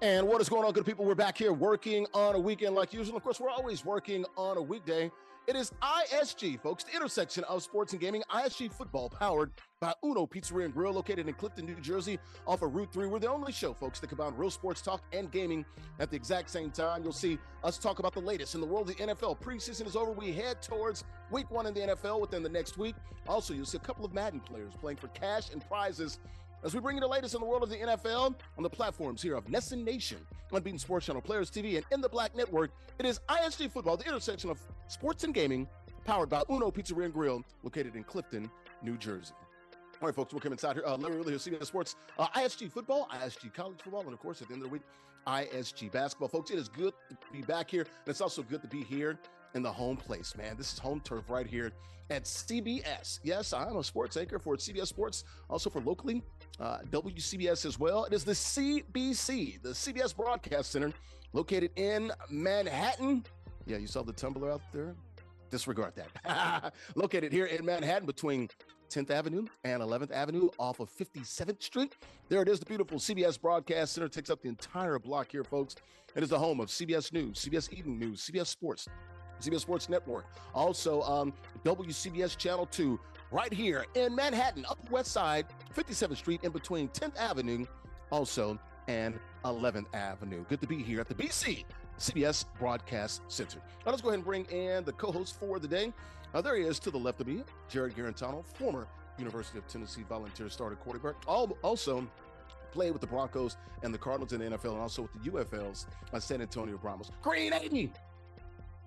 And what is going on, good people? We're back here working on a weekend like usual. Of course, we're always working on a weekday. It is ISG, folks, the intersection of sports and gaming. ISG football, powered by Uno Pizzeria and Grill, located in Clifton, New Jersey, off of Route 3. We're the only show, folks, that combine real sports talk and gaming at the exact same time. You'll see us talk about the latest in the world of the NFL. Preseason is over. We head towards week 1 in the NFL within the next week. Also, you'll see a couple of Madden players playing for cash and prizes as we bring you the latest in the world of the NFL on the platforms here of NESN Nation, Unbeaten Sports Channel, Players TV, and In the Black Network. It is ISG Football, the intersection of sports and gaming, powered by Uno Pizzeria and Grill, located in Clifton, New Jersey. All right, folks, we'll come inside here. Larry Ridley, CBS Sports, ISG Football, ISG College Football, and, of course, at the end of the week, ISG Basketball. Folks, it is good to be back here, and it's also good to be here in the home place, man. This is home turf right here at CBS. Yes, I'm a sports anchor for CBS Sports, also for locally, WCBS as well. It is the CBC, the CBS Broadcast Center, located in Manhattan. Yeah, you saw the tumbler out there? Disregard that. Located here in Manhattan between 10th Avenue and 11th Avenue off of 57th Street. There it is, the beautiful CBS Broadcast Center. Takes up the entire block here, folks. It is the home of CBS News, CBS Evening News, CBS Sports, CBS Sports Network. Also, WCBS Channel 2 right here in Manhattan, Upper West Side, 57th Street, in between 10th Avenue also and 11th Avenue. Good to be here at the BC CBS Broadcast Center. Now let's go ahead and bring in the co-host for the day. There he is to the left of me, Jarrett Guarantano, former University of Tennessee volunteer starter quarterback. Also played with the Broncos and the Cardinals in the NFL, and also with the UFLs, San Antonio Brahmas. Green 80.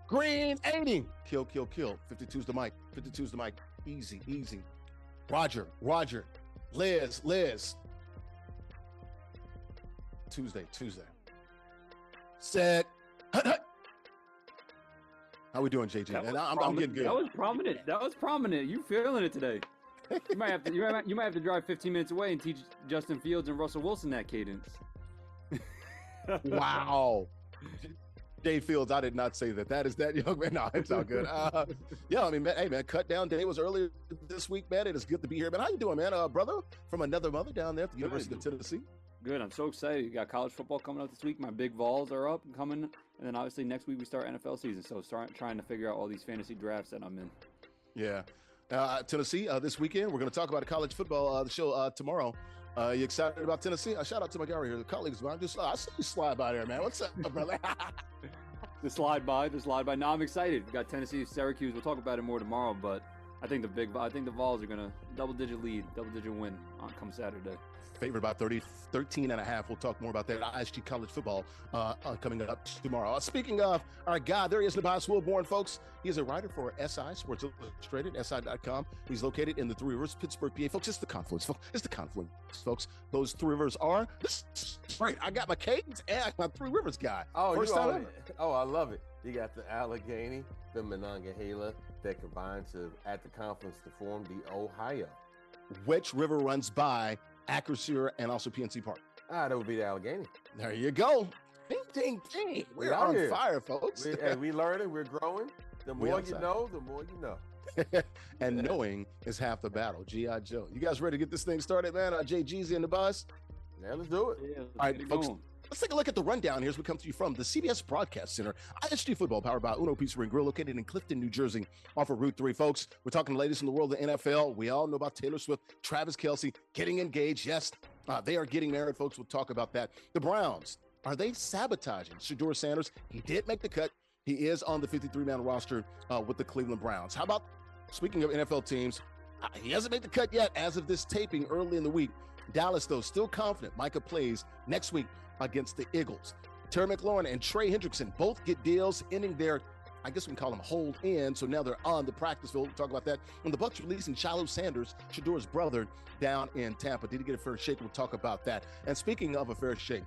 Green 80. Kill. 52's the mic. 52's the mic. Easy. Roger. Liz. Tuesday. Set. How we doing, JG? And I'm getting good. That was prominent. You feeling it today? You might have to drive 15 minutes away and teach Justin Fields and Russell Wilson that cadence. Wow. Dave Fields, I did not say that. That is that young man. No, it's all good. Yeah, I mean, man, hey, man, cut down day was earlier this week, man. It is good to be here, man. How you doing, man? Brother from another mother down there at the University of Tennessee. Good. I'm so excited. You got college football coming up this week. My big Vols are up and coming. And then obviously next week we start NFL season. So trying to figure out all these fantasy drafts that I'm in. Yeah. Tennessee, this weekend, we're going to talk about college football, the show tomorrow. You excited about Tennessee? Shout out to my guy right here, the colleagues, man. I see you slide by there, man. What's up, brother? The slide by. No, I'm excited. We got Tennessee, Syracuse. We'll talk about it more tomorrow, but I think the Vols are going to double-digit win come Saturday. Favored by 13.5. We'll talk more about that at ISG College Football coming up tomorrow. Speaking of our guy, there he is, Nubyjas Wilborn, folks. He is a writer for SI, Sports Illustrated, SI.com. He's located in the Three Rivers, Pittsburgh, PA. Folks, it's the confluence, folks. Those Three Rivers are, right, I got my cadence and my Three Rivers guy. Oh, first time ever. Oh, I love it. You got the Allegheny, the Monongahela that combine at the confluence to form the Ohio. Which river runs by Acrisure and also PNC Park? That would be the Allegheny. There you go. Ding. We're on fire, folks. We learning, we're growing. The more you know, the more you know. And knowing is half the battle. G.I. Joe. You guys ready to get this thing started, man? JG's in the bus. Yeah, let's do it. Yeah, all right, folks. Let's take a look at the rundown here as we come to you from the CBS Broadcast Center. ISG Football, powered by Uno Pizzeria and Grill, located in Clifton, New Jersey, off of Route 3. Folks, we're talking the latest in the world of the NFL. We all know about Taylor Swift, Travis Kelce getting engaged. Yes, they are getting married, folks. We'll talk about that. The Browns, are they sabotaging Shedeur Sanders? He did make the cut. He is on the 53-man roster with the Cleveland Browns. How about, speaking of NFL teams, he hasn't made the cut yet as of this taping early in the week. Dallas, though, still confident Micah plays next week against the Eagles. Terry McLaurin and Trey Hendrickson both get deals ending their, I guess we can call them hold in, so now they're on the practice field. We'll talk about that. And the Bucs releasing Shilo Sanders, Shedeur's brother, down in Tampa. Did he get a fair shake? We'll talk about that. And speaking of a fair shake,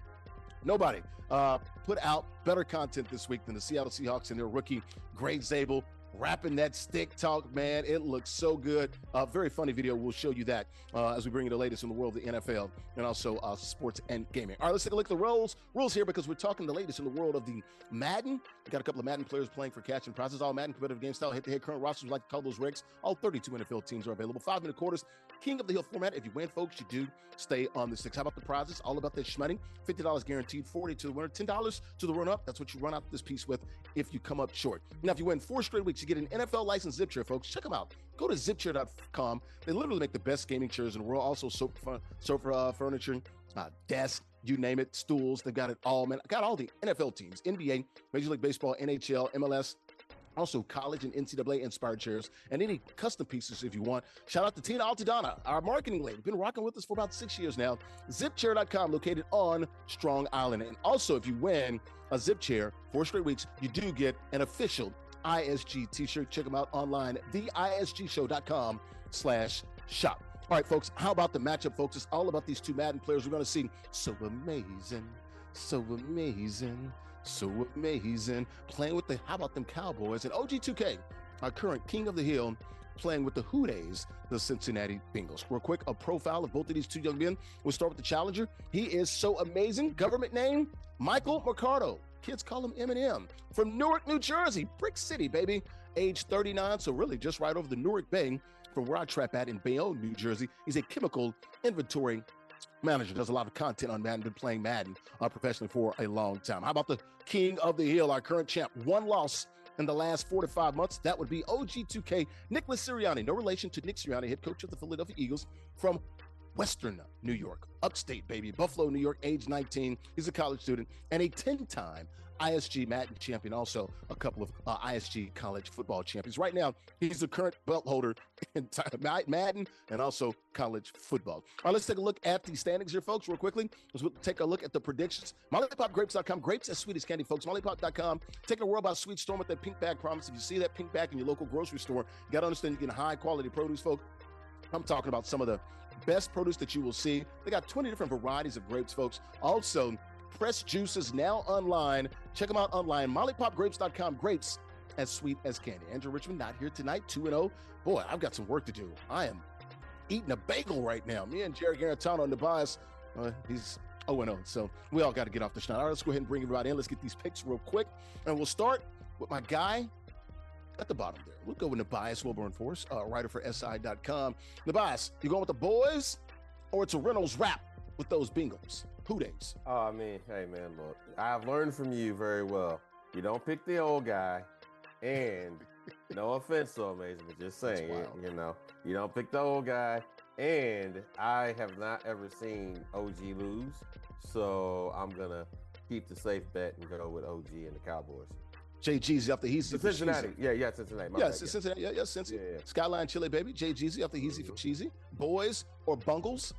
nobody put out better content this week than the Seattle Seahawks and their rookie, Grey Zabel, rapping that stick talk, man. It looks so good. Very funny video. We'll show you that as we bring you the latest in the world of the NFL and also sports and gaming. All right, let's take a look at the rules here because we're talking the latest in the world of the Madden. We got a couple of Madden players playing for catch and prizes. All Madden competitive game style, head-to-head current rosters, we like to call those regs. All 32 NFL teams are available. 5-minute quarters, king of the hill format. If you win, folks, you do stay on the six. How about the prizes? All about that shmoney. $50 guaranteed, $40 to the winner, $10 to the run-up. That's what you run out this piece with if you come up short. Now, if you win 4 straight weeks, you get an NFL licensed zip chair, folks. Check them out. Go to zipchair.com. They literally make the best gaming chairs in the world. Also, sofa furniture, desk, you name it, stools. They've got it all, man. Got all the NFL teams, NBA, Major League Baseball, NHL, MLS, also college and NCAA inspired chairs and any custom pieces if you want. Shout out to Tina Altadonna, our marketing lady. Been rocking with us for about 6 years now. Zipchair.com, located on Strong Island. And also, if you win a zip chair 4 straight weeks, you do get an official ISG t-shirt. Check them out online, theisgshow.com/shop. All right, folks, how about the matchup, folks? It's all about these 2 Madden players we're going to see. So amazing, so amazing, so amazing. Playing with how about them Cowboys? And OG2K, our current king of the hill, playing with the Who Days, the Cincinnati Bengals. Real quick, a profile of both of these 2 young men. We'll start with the challenger. He is so amazing. Government name, Michael Mercado. Kids call him Eminem. From Newark, New Jersey. Brick City, baby. Age 39, so really just right over the Newark Bay from where I trap at in Bayonne, New Jersey. He's a chemical inventory manager. Does a lot of content on Madden. Been playing Madden professionally for a long time. How about the king of the hill, our current champ? 1 loss in the last 4 to 5 months. That would be OG2K, Nicholas Sirianni. No relation to Nick Sirianni, head coach of the Philadelphia Eagles from Western New York, upstate, baby. Buffalo, New York, age 19. He's a college student and a 10-time ISG Madden champion, also a couple of ISG college football champions. Right now, he's the current belt holder in Madden and also college football. All right, let's take a look at the standings here, folks, real quickly. Let's take a look at the predictions. MollyPopGrapes.com, grapes as sweet as candy, folks. MollyPop.com, taking a world by sweet storm with that pink bag promise. If you see that pink bag in your local grocery store, you got to understand you're getting high-quality produce, folks. I'm talking about some of the best produce that you will see. They got 20 different varieties of grapes, folks. Also, pressed juices now online. Check them out online. MollyPopGrapes.com. Grapes as sweet as candy. Andrew Richmond not here tonight, 2-0. Boy, I've got some work to do. I am eating a bagel right now. Me and Jarrett Guarantano on the bias. He's 0-0. So we all got to get off the schneid. All right, let's go ahead and bring everybody in. Let's get these picks real quick. And we'll start with my guy at the bottom there. We'll go with Nubyjas Wilborn for us, writer for SI.com. Nubyjas, you going with the boys or it's a Reynolds wrap with those Bengals? Who days? Oh, I mean, hey, man, look, I've learned from you very well. You don't pick the old guy, and no offense, SooAmazing, but just saying, you know, you don't pick the old guy, and I have not ever seen OG lose, so I'm going to keep the safe bet and go with OG and the Cowboys. Jay Jeezy after Heezy for Cincinnati. Cheesy. Yeah, Cincinnati. Cincinnati. Yeah, Cincinnati. Yeah. Skyline Chili, baby. Jay Jeezy after Heezy for Cheesy. Boys or Bungles?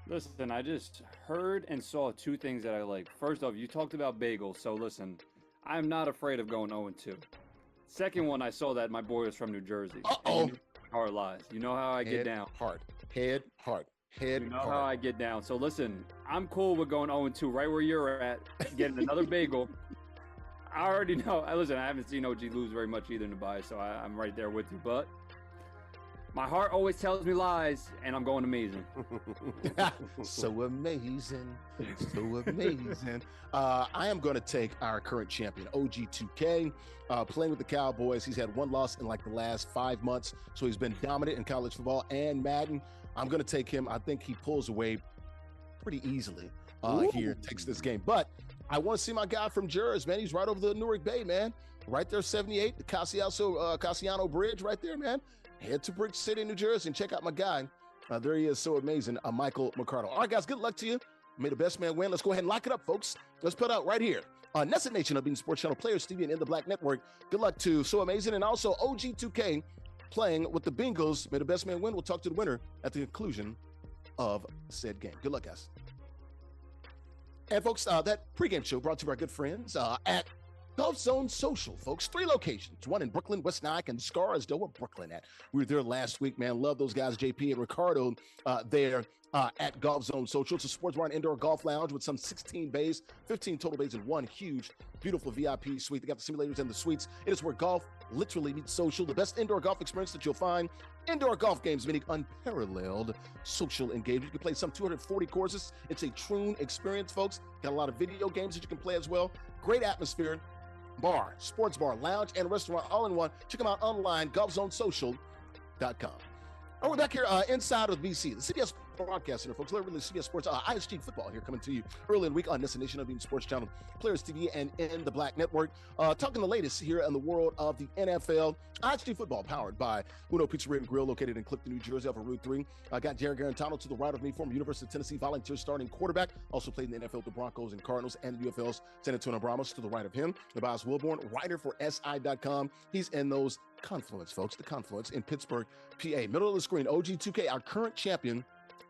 Listen, I just heard and saw 2 things that I like. First off, you talked about bagels, so listen, I'm not afraid of going 0-2. Second one, I saw that my boy was from New Jersey. Uh-oh. Hard lies. You know how I get down. Head hard. You know how I get down. So listen, I'm cool with going 0-2, right where you're at, getting another bagel. I already know. Listen, I haven't seen OG lose very much either in the buy, so I'm right there with you. But my heart always tells me lies, and I'm going amazing. So amazing. So amazing. I am going to take our current champion, OG2K, playing with the Cowboys. He's had 1 loss in like the last 5 months, so he's been dominant in college football and Madden. I'm going to take him. I think he pulls away pretty easily here, takes this game. But I want to see my guy from Jersey, man. He's right over the Newark Bay, man. Right there, 78, the Cassiano Bridge right there, man. Head to Brick City, New Jersey, and check out my guy. There he is, so amazing, Michael Mercado. All right, guys, good luck to you. May the best man win. Let's go ahead and lock it up, folks. Let's put out right here on NESN Nation of Being Sports Channel, Players TV, and In the Black Network. Good luck to SooAmazing and also OG2K playing with the Bengals. May the best man win. We'll talk to the winner at the conclusion of said game. Good luck, guys. And folks, that pregame show brought to you by our good friends at Golf Zone Social, folks. 3 locations. One in Brooklyn, West Nyack, and Scarsdale, where Brooklyn at. We were there last week, man. Love those guys, JP and Ricardo, there at Golf Zone Social. It's a sports bar and indoor golf lounge with some 16 bays, 15 total bays, and one huge, beautiful VIP suite. They got the simulators and the suites. It is where golf literally meets social. The best indoor golf experience that you'll find. Indoor golf games, meaning unparalleled social engagement. You can play some 240 courses. It's a true experience, folks. Got a lot of video games that you can play as well. Great atmosphere. Bar, sports bar, lounge, and restaurant all in one. Check them out online, golfzonesocial.com. Oh, we're back here inside of BC, the CBS Broadcast Center, folks. Larry Ridley, CBS Sports, ISG football here coming to you early in the week on NESN Nation of the Sports Channel, Players TV, and in the Black Network. Talking the latest here in the world of the NFL. ISG football powered by Uno Pizzeria and Grill, located in Clifton, New Jersey, off of Route 3. I got Jarrett Guarantano to the right of me, former University of Tennessee volunteer starting quarterback. Also played in the NFL with the Broncos and Cardinals and the UFL's San Antonio Brahmas. To the right of him, Nubyjas Wilborn, writer for SI.com. He's in those Confluence, folks, the Confluence in Pittsburgh, PA. Middle of the screen, OG2K, our current champion.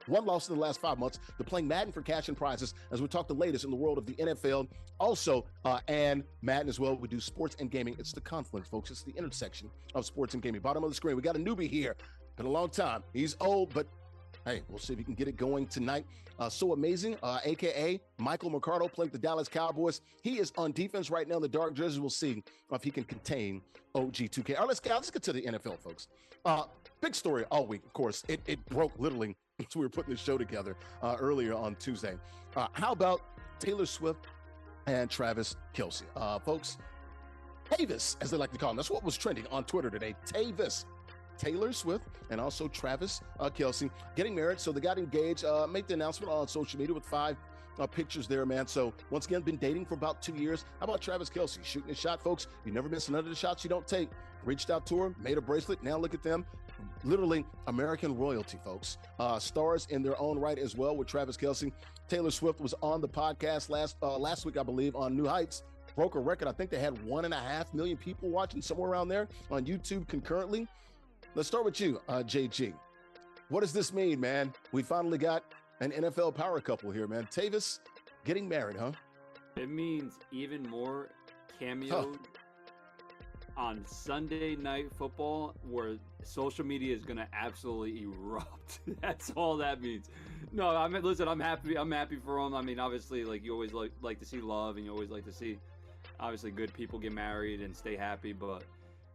1 loss in the last 5 months. They're playing Madden for cash and prizes as we talk the latest in the world of the NFL. Also, and Madden as well. We do sports and gaming. It's the Confluence, folks. It's the intersection of sports and gaming. Bottom of the screen, we got a newbie here. Been a long time. He's old, but hey, we'll see if he can get it going tonight. SooAmazing, a.k.a. Michael Mercado, playing the Dallas Cowboys. He is on defense right now in the dark jerseys. We'll see if he can contain OG2K. All right, let's get to the NFL, folks. Big story all week, of course. It broke literally as we were putting this show together earlier on Tuesday. How about Taylor Swift and Travis Kelce? Folks, Tavis, as they like to call him. That's what was trending on Twitter today. Tavis. Taylor Swift and also Travis Kelce getting married. So they got engaged, made the announcement on social media with 5 pictures there, man. So once again, been dating for about 2 years. How about Travis Kelce shooting a shot, folks? You never miss none of the shots you don't take. Reached out to her, made a bracelet. Now look at them. Literally American royalty, folks. Stars in their own right as well with Travis Kelce. Taylor Swift was on the podcast last week, I believe, on New Heights. Broke a record. I think they had 1.5 million people watching, somewhere around there on YouTube concurrently. Let's start with you, JG. What does this mean, man? We finally got an NFL power couple here, man. Tavis getting married, huh? It means even more cameos on Sunday Night Football, where social media is going to absolutely erupt. That's all that means. No, I mean, listen, I'm happy for him. I mean, obviously, like, you always like to see love, and you always like to see, obviously, good people get married and stay happy, but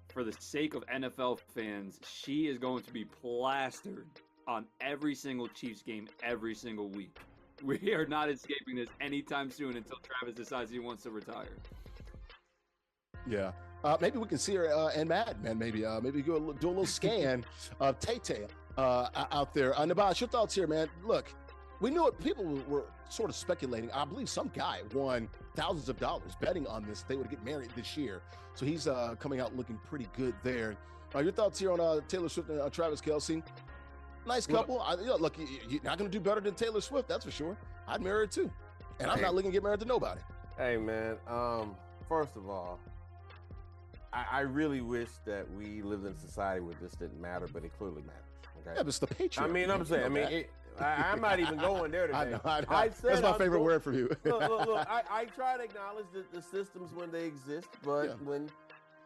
for the sake of NFL fans, she is going to be plastered on every single Chiefs game every single week. We are not escaping this anytime soon until Travis decides he wants to retire. Yeah. Maybe we can see her in Madden, man. Maybe do a little scan of Tay-Tay out there. Nubyjas, your thoughts here, man. Look, we knew it. People were sort of speculating. I believe some guy won thousands of dollars betting on this. They would get married this year. So he's coming out looking pretty good there. Your thoughts here on Taylor Swift and Travis Kelce? Nice couple. Look, you're not going to do better than Taylor Swift, that's for sure. I'd marry her too. And I'm not looking to get married to nobody. Hey, man. First of all, I really wish that we lived in a society where this didn't matter, but it clearly matters. Okay? Yeah, but it's the patriarchy. I mean, I'm saying, I'm not even going there today. I know. That's my favorite word for you. Look, I try to acknowledge the systems when they exist, but when,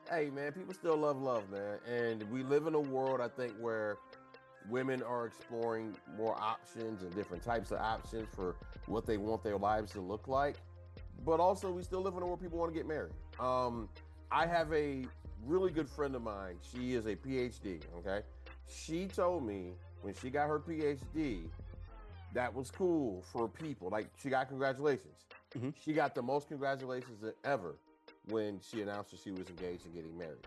hey, man, people still love love, man. And we live in a world, I think, where women are exploring more options and different types of options for what they want their lives to look like. But also, we still live in a world people want to get married. I have a really good friend of mine. She is a PhD, okay? She told me when she got her PhD, that was cool for people. Like, she got congratulations. Mm-hmm. She got the most congratulations ever when she announced that she was engaged and getting married.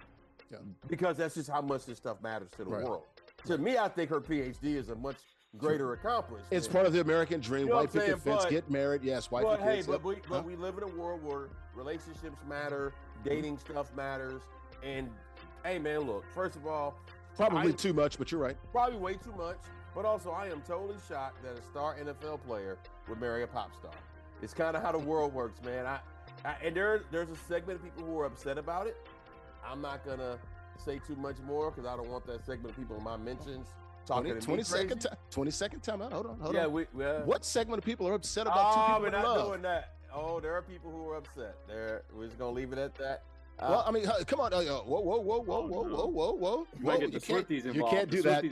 Yeah. Because that's just how much this stuff matters to the world. To me, I think her PhD is a much greater accomplishment. It's part of the American dream. White picket fence, get married. Yes, white picket fence. But we live in a world where relationships matter, dating stuff matters. And, hey, man, look, first of all, probably too much, but you're right. Probably way too much. But also, I am totally shocked that a star NFL player would marry a pop star. It's kind of how the world works, man. And there's a segment of people who are upset about it. I'm not going to say too much more because I don't want that segment of people in my mentions talking to me 20-second time out. Hold on. Yeah, what segment of people are upset about two people we're not love? doing that. there are people who are upset. We're just gonna leave it at that. Well, I mean, come on. Whoa. You might get the Swifties involved. You can't do that.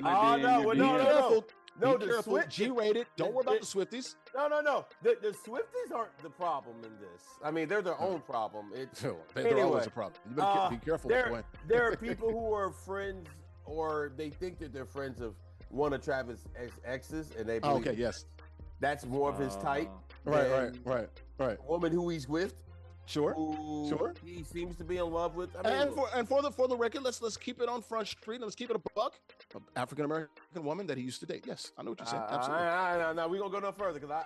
No, be careful. G-rated. Don't worry about the Swifties. No. The Swifties aren't the problem in this. I mean, they're their own problem. They're always a problem. You better be careful. There are people who are friends, or they think that they're friends of one of Travis' exes, and they believe that's more of his type. Right. The woman who he's with. Sure. He seems to be in love with. I mean, for the record, let's keep it on Front Street. Let's keep it a buck. An African American woman that he used to date. Yes, I know what you're saying. Absolutely. No, we're gonna go no further because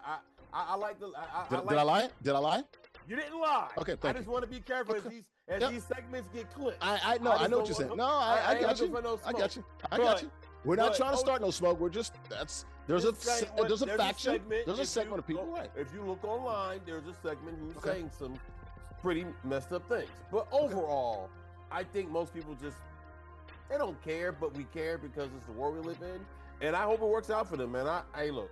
I like the. Did I lie? Did I lie? You didn't lie. Okay, I just want to be careful as these segments get clipped. I know what you're saying. No, I got you. I got you. We're not trying to start no smoke. We're just there's a faction. There's a segment of people. Right. If you look online, there's a segment who's saying some pretty messed up things. But overall, I think most people they don't care, but we care because it's the world we live in. And I hope it works out for them, man. Look,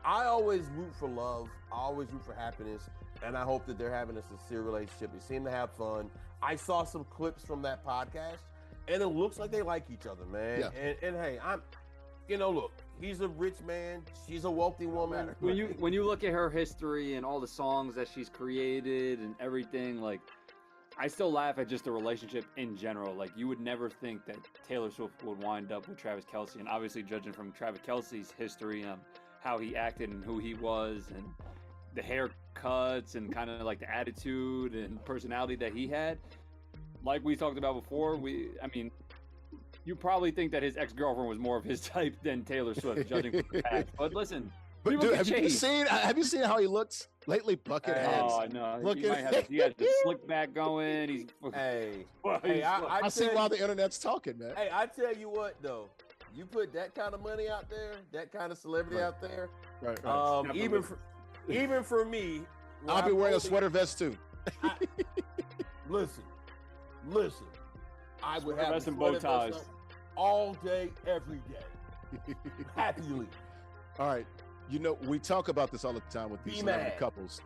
I always root for love. I always root for happiness. And I hope that they're having a sincere relationship. They seem to have fun. I saw some clips from that podcast, and it looks like they like each other, man. Yeah. And hey, look, he's a rich man. She's a wealthy woman. When you look at her history and all the songs that she's created and everything, like, I still laugh at just the relationship in general. Like, you would never think that Taylor Swift would wind up with Travis Kelce, and obviously judging from Travis Kelce's history and how he acted and who he was and the haircuts and kind of like the attitude and personality that he had, like we talked about before, you probably think that his ex-girlfriend was more of his type than Taylor Swift, judging from the past. But listen, dude, have you seen how he looks lately? Bucket heads. Oh no, he has the slick back going. I see why the internet's talking, man. Hey, I tell you what though, you put that kind of money out there, that kind of celebrity out there, even for me, I'll be wearing a sweater vest too. Listen. I would have some bow ties all day, every day, happily. All right, we talk about this all the time with these couples.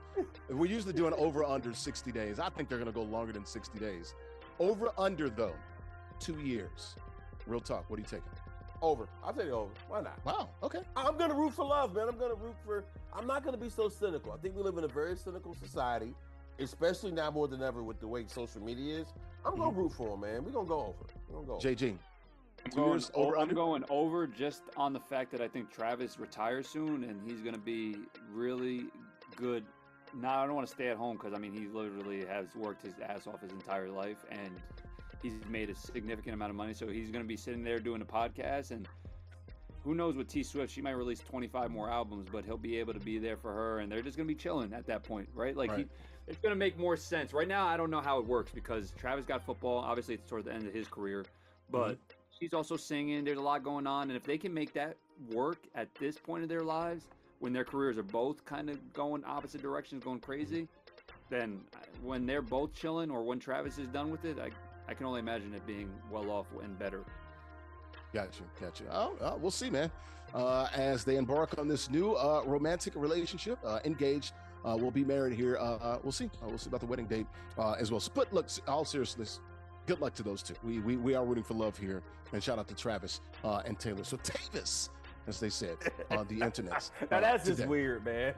We're usually doing over under 60 days. I think they're going to go longer than 60 days. Over under though, 2 years. Real talk. What are you taking? Over. I'll take over. Why not? Wow. Okay. I'm going to root for love, man. I'm not going to be so cynical. I think we live in a very cynical society, especially now more than ever with the way social media is. I'm going to root for him, man. We're going to go over. JG. I'm going over just on the fact that I think Travis retires soon and he's going to be really good. Now, I don't want to stay at home because, he literally has worked his ass off his entire life and he's made a significant amount of money. So he's going to be sitting there doing a podcast, and who knows with T Swift, she might release 25 more albums, but he'll be able to be there for her and they're just going to be chilling at that point, right? It's going to make more sense. Right now, I don't know how it works because Travis got football. Obviously, it's toward the end of his career, but she's also singing. There's a lot going on. And if they can make that work at this point of their lives, when their careers are both kind of going opposite directions, going crazy, then when they're both chilling or when Travis is done with it, I can only imagine it being well off and better. Gotcha. Oh, we'll see, man. As they embark on this new romantic relationship, engaged, we'll be married here. We'll see. We'll see about the wedding date as well. But look, all seriousness, good luck to those two. We are rooting for love here, and shout out to Travis and Taylor. So Tavis, as they said on the internet. Now that's just weird, man.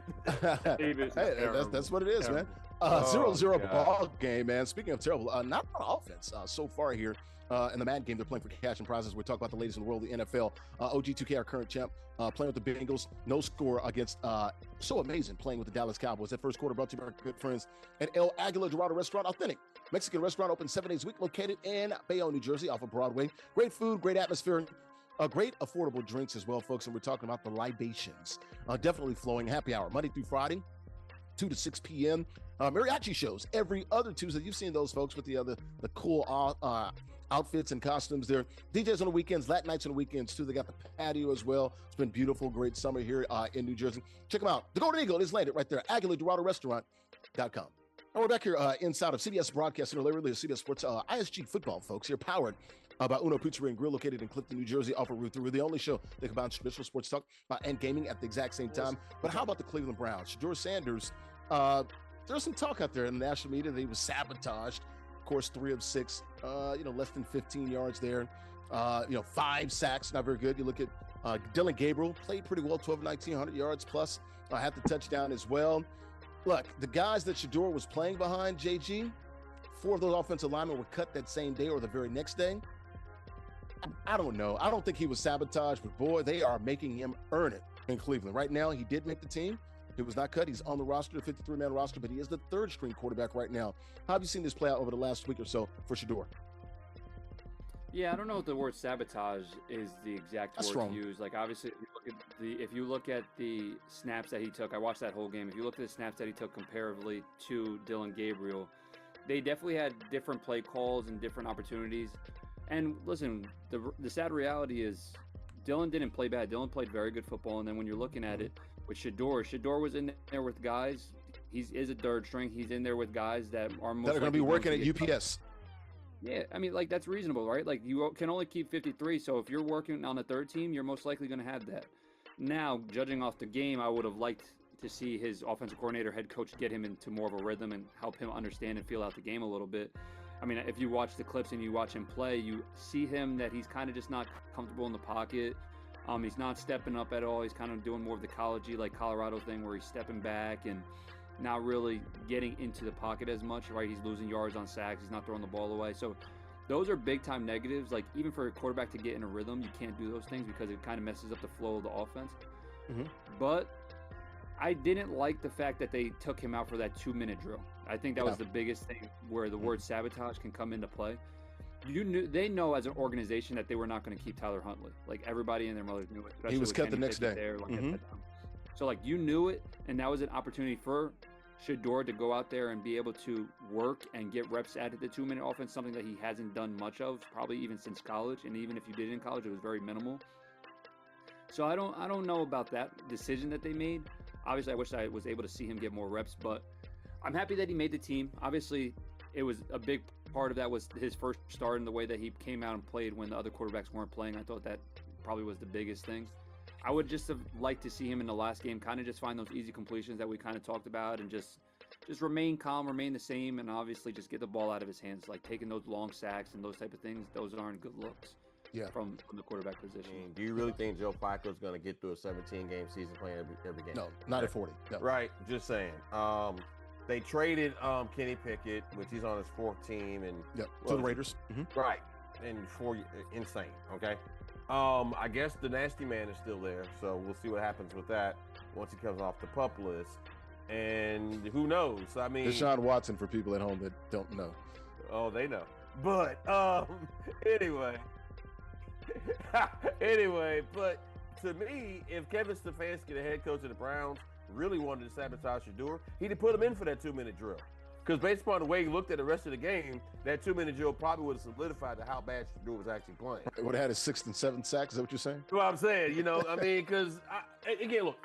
Hey, that's what it is, man. 0-0 ball game, man. Speaking of terrible, not a lot of offense so far here. In the Madden game, they're playing for cash and prizes. We're talking about the latest in the world of the NFL. OG2K, our current champ, playing with the Bengals. No score against SooAmazing, playing with the Dallas Cowboys. That first quarter brought to you by our good friends at El Aguila Dorado Restaurant. Authentic Mexican restaurant, open 7 days a week, located in Bayonne, New Jersey, off of Broadway. Great food, great atmosphere, great affordable drinks as well, folks. And we're talking about the libations. Definitely flowing. Happy hour, Monday through Friday, 2 to 6 p.m. Mariachi shows every other Tuesday. You've seen those folks with the cool outfits and costumes there. DJs on the weekends, Latin nights on the weekends too. They got the patio as well. It's been beautiful, great summer here in New Jersey. Check them out. The Golden Eagle is landed right there, AguilaDoradoRestaurant.com. And we're back here inside of CBS Broadcast Center, Larry Ridley, CBS Sports ISG football, folks. Here powered by Uno Pizzeria and Grill, located in Clifton, New Jersey, off of Route 3. We're the only show that combines traditional sports talk and gaming at the exact same time. But how about the Cleveland Browns? Shedeur Sanders there's some talk out there in the national media that he was sabotaged. Of course, 3 of 6, less than 15 yards there. 5 sacks, not very good. You look at Dylan Gabriel, played pretty well, 12 of 19, 100 yards plus. Had the touchdown as well. Look, the guys that Shedeur was playing behind, JG, 4 of those offensive linemen were cut that same day or the very next day. I don't know. I don't think he was sabotaged, but boy, they are making him earn it in Cleveland. Right now, he did make the team. He was not cut. He's on the roster, the 53-man roster, but he is the 3rd-string quarterback right now. How have you seen this play out over the last week or so for Shedeur? Yeah, I don't know if the word sabotage is the exact word to use. Like, obviously, if you look at the snaps that he took, I watched that whole game. If you look at the snaps that he took comparatively to Dylan Gabriel, they definitely had different play calls and different opportunities. And listen, the sad reality is Dylan didn't play bad. Dylan played very good football. And then when you're looking at it with Shedeur was in there with guys. He is a 3rd string. He's in there with guys that are most that are going to be working at UPS. Yeah, I mean, like, that's reasonable, right? Like, you can only keep 53, so if you're working on the 3rd team, you're most likely going to have that. Now, judging off the game, I would have liked to see his offensive coordinator, head coach, get him into more of a rhythm and help him understand and feel out the game a little bit. I mean, if you watch the clips and you watch him play, you see him that he's kind of just not comfortable in the pocket. He's not stepping up at all. He's kind of doing more of the college-y, like Colorado thing, where he's stepping back and not really getting into the pocket as much, right? He's losing yards on sacks. He's not throwing the ball away. So those are big-time negatives. Like, even for a quarterback to get in a rhythm, you can't do those things because it kind of messes up the flow of the offense. Mm-hmm. But I didn't like the fact that they took him out for that 2-minute drill. I think that was the biggest thing where the word sabotage can come into play. They know as an organization that they were not going to keep Tyler Huntley. Like, everybody and their mother knew it. He was cut the next day. There, So, like, you knew it, and that was an opportunity for Shedeur to go out there and be able to work and get reps at the 2-minute offense, something that he hasn't done much of, probably even since college. And even if you did in college, it was very minimal. So I don't know about that decision that they made. Obviously, I wish I was able to see him get more reps, but I'm happy that he made the team. Obviously, it was a big part of that was his first start and the way that he came out and played when the other quarterbacks weren't playing. I thought that probably was the biggest thing. I would just have liked to see him in the last game kind of just find those easy completions that we kind of talked about and just remain calm, remain the same, and obviously just get the ball out of his hands, like taking those long sacks and those type of things. Those aren't good looks from the quarterback position. I mean, do you really think Joe Flacco's going to get through a 17-game season playing every game? No, not at 40. No. Right, just saying. They traded Kenny Pickett, which he's on his 4th team, and to the Raiders. Mm-hmm. Right, and insane. Okay. I guess the nasty man is still there, so we'll see what happens with that once he comes off the PUP list. And who knows? I mean, Deshaun Watson for people at home that don't know. Oh, they know. But anyway, but to me, if Kevin Stefanski, the head coach of the Browns, really wanted to sabotage Shedeur, he'd have put him in for that 2-minute drill. Because based upon the way he looked at the rest of the game, that 2-minute drill probably would have solidified how bad Shedeur was actually playing. It would have had his 6th and 7th sacks. Is that what you're saying? Well, I'm saying, I mean, because, again, look,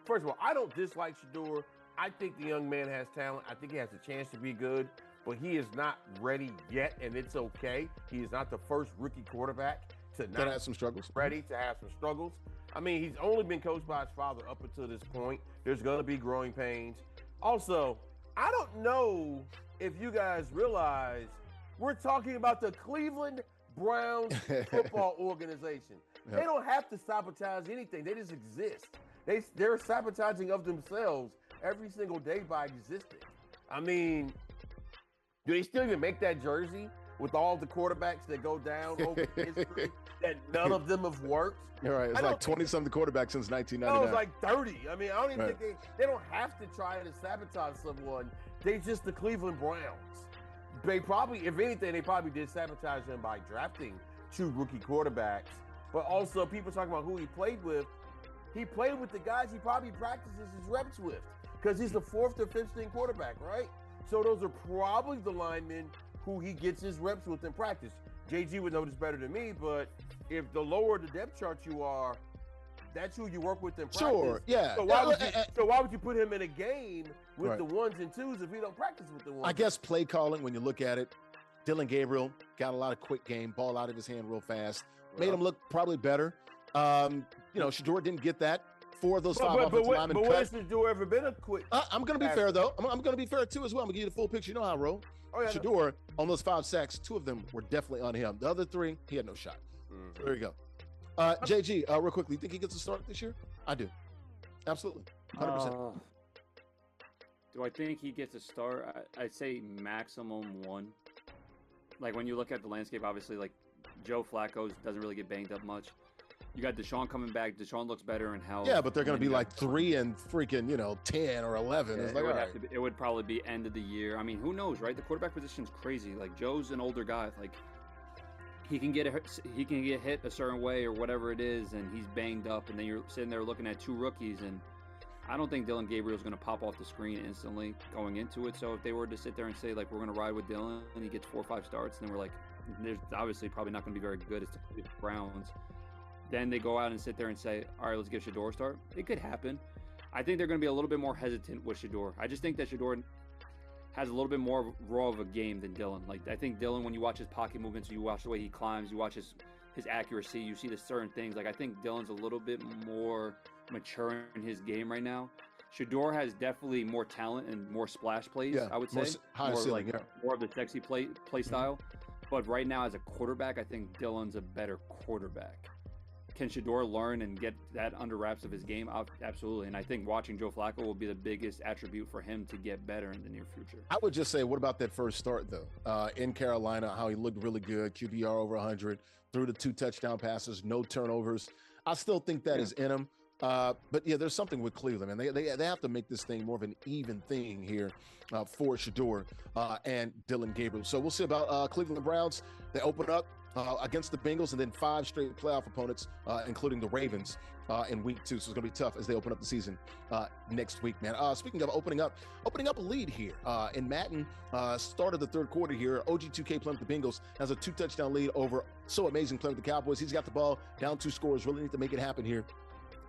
first of all, I don't dislike Shedeur. I think the young man has talent. I think he has a chance to be good, but he is not ready yet, and it's okay. He is not the first rookie quarterback to not have some struggles. Ready to have some struggles. I mean, he's only been coached by his father up until this point. There's going to be growing pains. Also, I don't know if you guys realize we're talking about the Cleveland Browns football organization. They don't have to sabotage anything. They just exist. They're sabotaging of themselves every single day by existing. I mean, do they still even make that jersey with all the quarterbacks that go down over history that none of them have worked? You're right. It's like 20-something quarterbacks since 1999. No, it's like 30. I mean, I don't even think they don't have to try to sabotage someone. They just the Cleveland Browns. They probably, if anything, they probably did sabotage them by drafting 2 rookie quarterbacks. But also, people talking about who he played with. He played with the guys he probably practices his reps with because he's the 4th or 5th string quarterback, right? So those are probably the linemen who he gets his reps with in practice. JG would know this better than me, but if the lower the depth chart you are, that's who you work with in practice. Sure, yeah. So why would you put him in a game with the 1s and 2s if he don't practice with the 1s? I guess play calling, when you look at it, Dylan Gabriel got a lot of quick game, ball out of his hand real fast, made him look probably better. Shedeur didn't get that 4 of those 5 offensive linemen cut. But when has Shedeur ever been a quick? I'm going to be fair, though. I'm going to be fair, too, as well. I'm going to give you the full picture. You know how I roll. Oh, yeah, Shedeur, on those 5 sacks, 2 of them were definitely on him. The other 3, he had no shot. So there you go. JG, real quickly, you think he gets a start this year? I do. Absolutely. 100%. Do I think he gets a start? I'd say maximum 1. Like, when you look at the landscape, obviously, like, Joe Flacco doesn't really get banged up much. You got Deshaun coming back. Deshaun looks better in health. Yeah, but they're going to be like 3 and freaking, 10 or 11. Yeah, it would probably be end of the year. I mean, who knows, right? The quarterback position's crazy. Like, Joe's an older guy. Like, he can get hit a certain way or whatever it is, and he's banged up. And then you're sitting there looking at 2 rookies, and I don't think Dillon Gabriel's going to pop off the screen instantly going into it. So if they were to sit there and say, like, we're going to ride with Dillon, and he gets 4 or 5 starts, and then we're like, there's obviously probably not going to be very good. It's the Browns. Then they go out and sit there and say, all right, let's give Shedeur a start. It could happen. I think they're going to be a little bit more hesitant with Shedeur. I just think that Shedeur has a little bit more raw of a game than Dillon. Like, I think Dillon, when you watch his pocket movements, you watch the way he climbs, you watch his accuracy, you see the certain things. Like, I think Dillon's a little bit more mature in his game right now. Shedeur has definitely more talent and more splash plays, I would say. More of the sexy play style. But right now, as a quarterback, I think Dillon's a better quarterback. Can Shedeur learn and get that under wraps of his game? Absolutely. And I think watching Joe Flacco will be the biggest attribute for him to get better in the near future. I would just say, what about that first start, though? In Carolina, how he looked really good, QBR over 100, threw the 2 touchdown passes, no turnovers. I still think that is in him. But, yeah, there's something with Cleveland, and they have to make this thing more of an even thing here for Shedeur and Dillon Gabriel. So we'll see about Cleveland Browns. They open up against the Bengals, and then 5 straight playoff opponents, including the Ravens in week 2. So it's going to be tough as they open up the season next week, man. Speaking of opening up a lead here in Madden, start of the 3rd quarter here. OG2K playing with the Bengals has a 2-touchdown lead over SooAmazing playing with the Cowboys. He's got the ball down 2 scores. Really need to make it happen here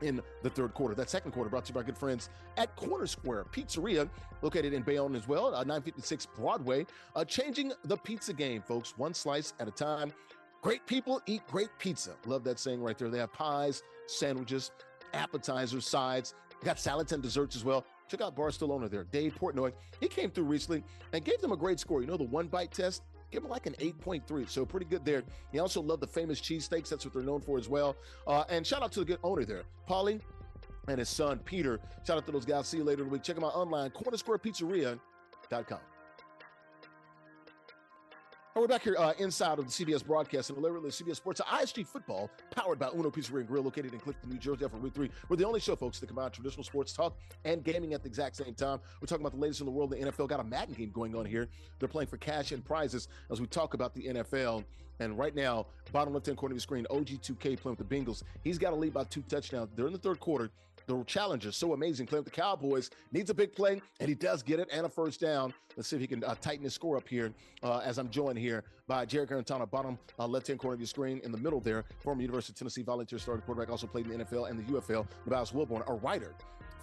in the 3rd quarter. That 2nd quarter brought to you by our good friends at Corner Square Pizzeria, located in Bayonne as well, 956 Broadway. Changing the pizza game, folks, 1 slice at a time. Great people eat great pizza. Love that saying right there. They have pies, sandwiches, appetizers, sides. They got salads and desserts as well. Check out Barstool owner there, Dave Portnoy. He came through recently and gave them a great score. You know, the 1-bite test? Give him like an 8.3, so pretty good there. He also loved the famous cheesesteaks. That's what they're known for as well. And shout out to the good owner there, Paulie and his son, Peter. Shout out to those guys. See you later in the week. Check them out online, cornersquarepizzeria.com. We're back here inside of the CBS broadcast and Larry Ridley CBS Sports, ISG football, powered by Uno Pizzeria and Grill, located in Clifton, New Jersey, for Route 3. We're the only show, folks, that combine traditional sports talk and gaming at the exact same time. We're talking about the latest in the world. The NFL got a Madden game going on here. They're playing for cash and prizes as we talk about the NFL. And right now, bottom left-hand corner of your screen, OG2K playing with the Bengals. He's got a lead by 2 touchdowns. They're in the 3rd quarter. The challenger, SooAmazing, playing with the Cowboys, needs a big play, and he does get it, and a 1st down. Let's see if he can tighten his score up here as I'm joined here by Jarrett Guarantano, bottom left-hand corner of your screen. In the middle there, former University of Tennessee volunteer starting quarterback, also played in the NFL and the UFL, Nubyjas Wilborn, a writer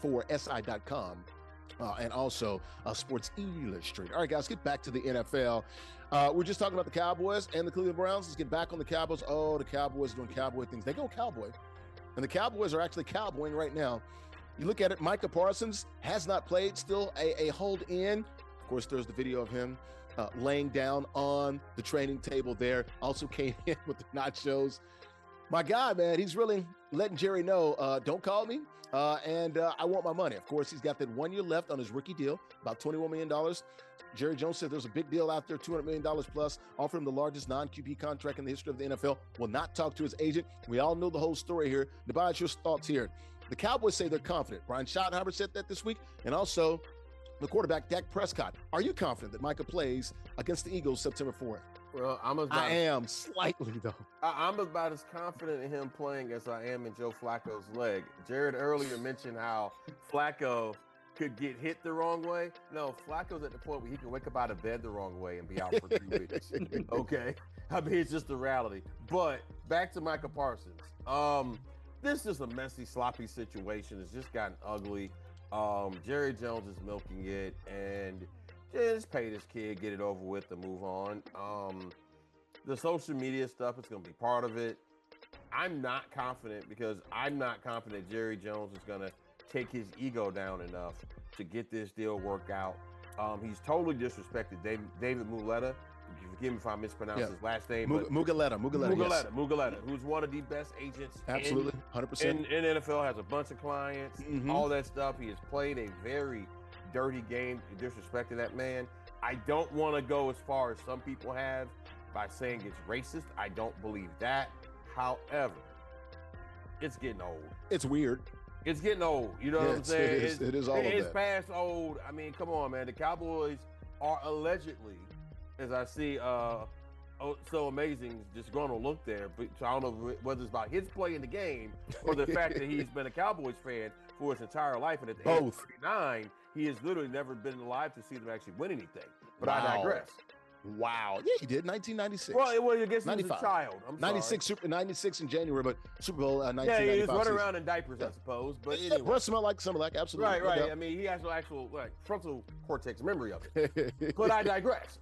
for SI.com. And also Sports Illustrated. All right, guys, get back to the NFL. We're just talking about the Cowboys and the Cleveland Browns. Let's get back on the Cowboys. Oh, the Cowboys doing Cowboy things. They go Cowboy. And the Cowboys are actually cowboying right now. You look at it, Micah Parsons has not played, still a hold in. Of course, there's the video of him laying down on the training table there. Also came in with the nachos. My guy, man, he's really letting Jerry know, don't call me, and I want my money. Of course, he's got that 1 year left on his rookie deal, about $21 million. Jerry Jones said there's a big deal out there, $200 million plus, offered him the largest non-QB contract in the history of the NFL, will not talk to his agent. We all know the whole story here. Nubyjas, your thoughts here. The Cowboys say they're confident. Brian Schottenheimer said that this week, and also the quarterback, Dak Prescott. Are you confident that Micah plays against the Eagles September 4th? Well, I am slightly, though. I'm about as confident in him playing as I am in Joe Flacco's leg. Jared earlier mentioned how Flacco could get hit the wrong way. No, Flacco's at the point where he can wake up out of bed the wrong way and be out for 2 weeks. Okay? I mean, it's just the reality. But back to Micah Parsons. This is a messy, sloppy situation. It's just gotten ugly. Jerry Jones is milking it, and just pay this kid, get it over with, and move on. The social media stuff is going to be part of it. I'm not confident because I'm not confident Jerry Jones is going to take his ego down enough to get this deal worked out. He's totally disrespected David Muleta. Forgive me if I mispronounce his last name. Mugheletta, who's one of the best agents. Absolutely, 100%. In NFL, has a bunch of clients, all that stuff. He has played a very dirty game, disrespecting that man. I don't want to go as far as some people have by saying it's racist. I don't believe that. However, it's getting old. It's weird. It's getting old. You know what I'm saying? It is all of that. It's past old. I mean, come on, man. The Cowboys are allegedly, as I see, SooAmazing just going to look there. But so I don't know whether it's about his play in the game or the fact that he's been a Cowboys fan for his entire life. And at the age of 39, he has literally never been alive to see them actually win anything. But I digress. Wow. Yeah, he did. 1996. Well, I guess he was a child. I'm 96 in January, but Super Bowl 1995. Yeah, he was running around in diapers, I suppose. But anyway. Breath smell like Similac, absolutely. Right. I mean, he has no actual frontal cortex memory of it. But I digress.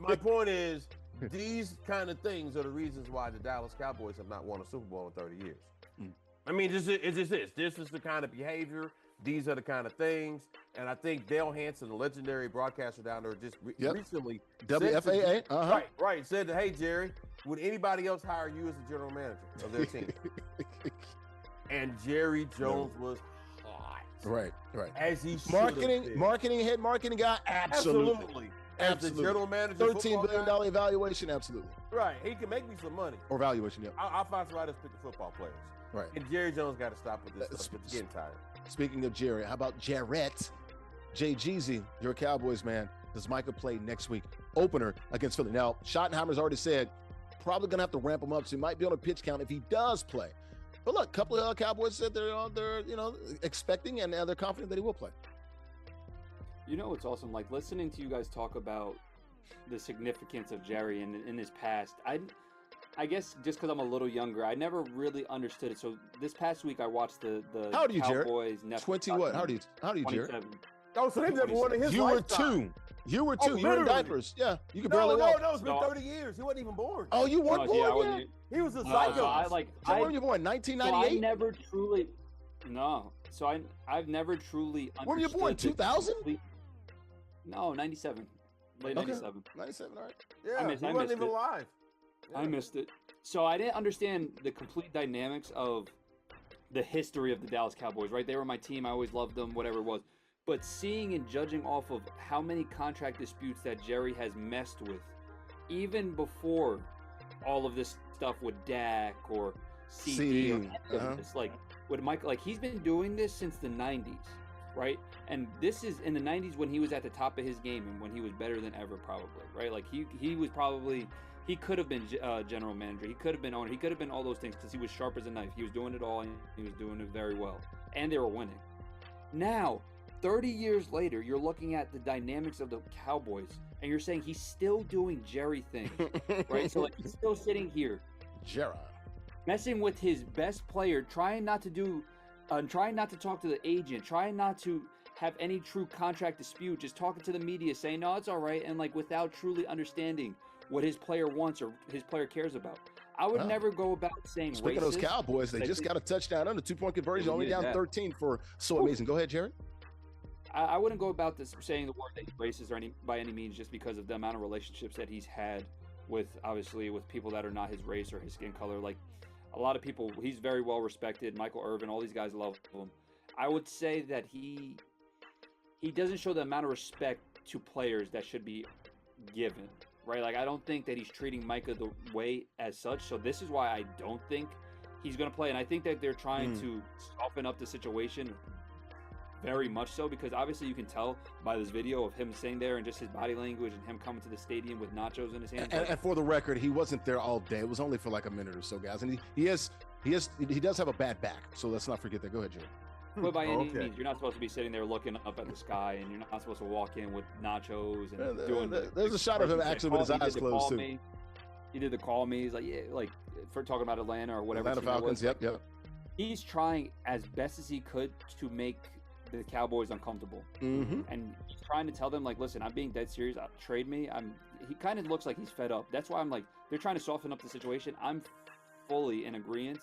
My point is, these kind of things are the reasons why the Dallas Cowboys have not won a Super Bowl in 30 years. I mean, it's just this. This is the kind of behavior. These are the kind of things. And I think Dale Hansen, the legendary broadcaster down there, just recently WFAA. Right. Said that, hey, Jerry, would anybody else hire you as the general manager of their team? And Jerry Jones was hot. Right. As he should marketing head, marketing guy, absolutely. As the general manager, $13 billion evaluation, absolutely. Right. He can make me some money. Or valuation, yeah. I'll find somebody else pick the football players. Right. And Jerry Jones got to stop with this stuff. It's getting tired. Speaking of Jerry, how about Jarrett? Jay Jeezy, you're a Cowboys man. Does Micah play next week? Opener against Philly. Now, Schottenheimer's already said probably going to have to ramp him up, so he might be on a pitch count if he does play. But look, a couple of Cowboys said they're expecting and they're confident that he will play. You know, it's awesome. Like listening to you guys talk about the significance of Jerry in his past. I guess just because I'm a little younger, I never really understood it. So this past week, I watched the How old are you, Cowboys. Jared? 20 what? How old are you, Jared? 27. Oh, so they've never won in his lifetime. You were two. You were in diapers. Yeah, you could barely walk. No, it's been 30 years. He wasn't even born. Oh, you weren't born yet? He was a psycho. So when were you born? 1998? So I never truly. No. So I've never truly understood. When were you born? 2000? No, 97. Late 97. 97, all right. Yeah, he wasn't even alive. I missed it. So I didn't understand the complete dynamics of the history of the Dallas Cowboys, right? They were my team. I always loved them, whatever it was. But seeing and judging off of how many contract disputes that Jerry has messed with, even before all of this stuff with Dak or CD or this, like with Mike, like he's been doing this since the 90s, right? And this is in the 90s when he was at the top of his game and when he was better than ever, probably, right? Like he was probably, he could have been general manager, he could have been owner, he could have been all those things because he was sharp as a knife. He was doing it all and he was doing it very well. And they were winning. Now, 30 years later, you're looking at the dynamics of the Cowboys, and you're saying he's still doing Jerry things, right? So like he's still sitting here, Jerry, messing with his best player, trying not to talk to the agent, trying not to have any true contract dispute, just talking to the media, saying no, it's all right, and like without truly understanding what his player wants or his player cares about. I would never go about saying Speaking racist. of those Cowboys, they just got a touchdown on the 2-point conversion, only down 13 for SooAmazing. Go ahead, Jarrett. I wouldn't go about this saying the word that he's racist or by any means, just because of the amount of relationships that he's had with, obviously, with people that are not his race or his skin color. Like a lot of people, he's very well respected. Michael Irvin, all these guys love him. I would say that he doesn't show the amount of respect to players that should be given, right? Like I don't think that he's treating Micah the way as such. So this is why I don't think he's going to play. And I think that they're trying to soften up the situation. Very much so, because obviously you can tell by this video of him sitting there and just his body language and him coming to the stadium with nachos in his hands. And for the record, he wasn't there all day. It was only for like a minute or so, guys. And he does have a bad back, so let's not forget that. Go ahead, Jerry. But by any means, you're not supposed to be sitting there looking up at the sky, and you're not supposed to walk in with nachos and doing. There's a shot of him actually with his eyes closed too. He did the call me. He's like, yeah, like for talking about Atlanta or whatever. Atlanta Falcons. Yep. He's trying as best as he could to make the Cowboys uncomfortable, and he's trying to tell them like, listen, I'm being dead serious. Trade me. He kind of looks like he's fed up. That's why I'm like, they're trying to soften up the situation. I'm fully in agreement